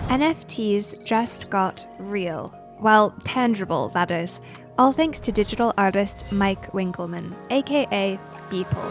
NFTs just got real. Well, tangible, that is. All thanks to digital artist Mike Winkelmann, aka Beeple.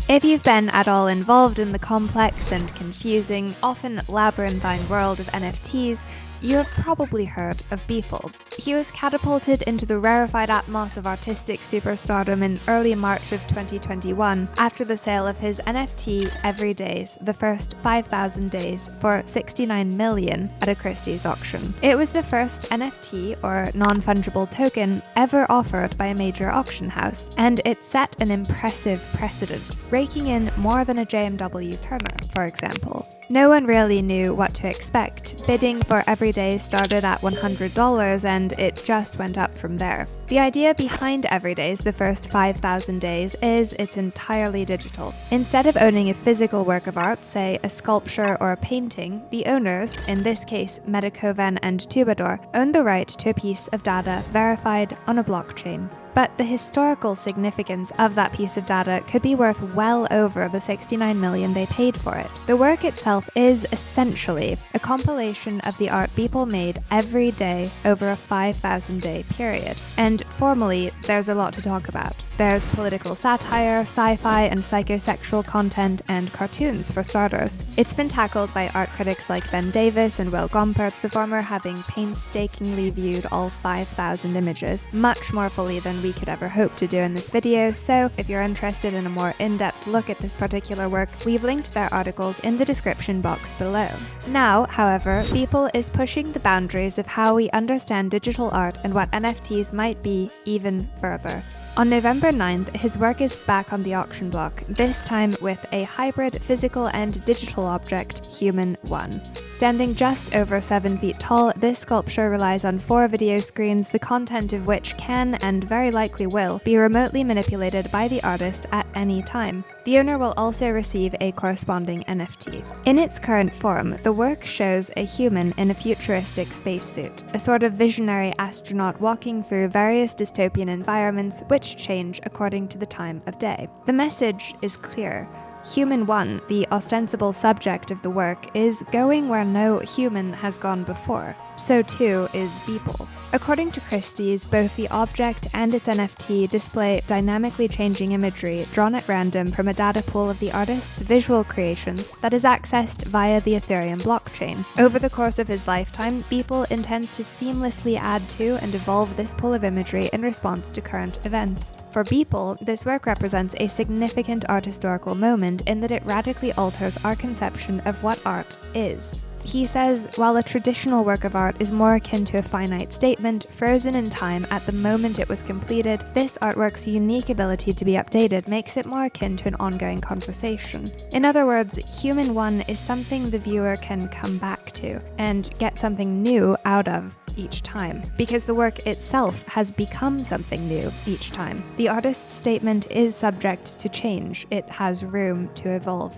If you've been at all involved in the complex and confusing, often labyrinthine world of NFTs, you have probably heard of Beeple. He was catapulted into the rarefied atmos of artistic superstardom in early March of 2021 after the sale of his NFT Everydays, the first 5,000 days, for $69 million at a Christie's auction. It was the first NFT, or non-fungible token, ever offered by a major auction house, and it set an impressive precedent, raking in more than a J.M.W. Turner, for example. No one really knew what to expect. Bidding for Everydays started at $100 and it just went up from there. The idea behind Everydays, the first 5,000 days, is it's entirely digital. Instead of owning a physical work of art, say a sculpture or a painting, the owners, in this case Medicoven and Tubador, own the right to a piece of data verified on a blockchain. But the historical significance of that piece of data could be worth well over the $69 million they paid for it. The work itself is essentially a compilation of the art Beeple made every day over a 5,000-day period. And formally, there's a lot to talk about. There's political satire, sci-fi and psychosexual content, and cartoons for starters. It's been tackled by art critics like Ben Davis and Will Gompertz, the former having painstakingly viewed all 5,000 images, much more fully than we could ever hope to do in this video, so if you're interested in a more in-depth look at this particular work, we've linked their articles in the description box below. Now, however, Beeple is pushing the boundaries of how we understand digital art and what NFTs might be even further. On November 9th, his work is back on the auction block, this time with a hybrid physical and digital object, Human 1. Standing just over 7 feet tall, this sculpture relies on 4 video screens, the content of which can, and very likely will, be remotely manipulated by the artist at any time. The owner will also receive a corresponding NFT. In its current form, the work shows a human in a futuristic spacesuit, a sort of visionary astronaut walking through various dystopian environments which change according to the time of day. The message is clear. Human 1, the ostensible subject of the work, is going where no human has gone before. So too is Beeple. According to Christie's, both the object and its NFT display dynamically changing imagery drawn at random from a data pool of the artist's visual creations that is accessed via the Ethereum blockchain. Over the course of his lifetime, Beeple intends to seamlessly add to and evolve this pool of imagery in response to current events. For Beeple, this work represents a significant art historical moment in that it radically alters our conception of what art is. He says, while a traditional work of art is more akin to a finite statement, frozen in time at the moment it was completed, this artwork's unique ability to be updated makes it more akin to an ongoing conversation. In other words, Human 1 is something the viewer can come back to, and get something new out of each time, because the work itself has become something new each time. The artist's statement is subject to change, it has room to evolve.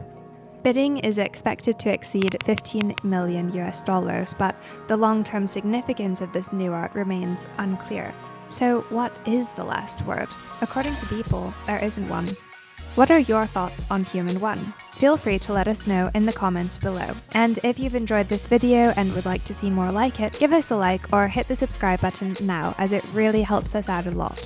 Bidding is expected to exceed $15 million, but the long-term significance of this new art remains unclear. So what is the last word? According to Beeple, there isn't one. What are your thoughts on Human 1? Feel free to let us know in the comments below. And if you've enjoyed this video and would like to see more like it, give us a like or hit the subscribe button now, as it really helps us out a lot.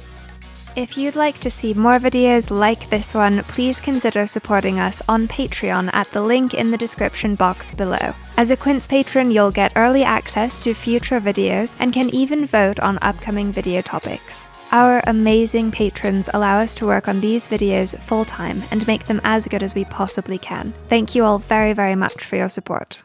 If you'd like to see more videos like this one, please consider supporting us on Patreon at the link in the description box below. As a Quince patron, you'll get early access to future videos and can even vote on upcoming video topics. Our amazing patrons allow us to work on these videos full-time and make them as good as we possibly can. Thank you all very, very much for your support.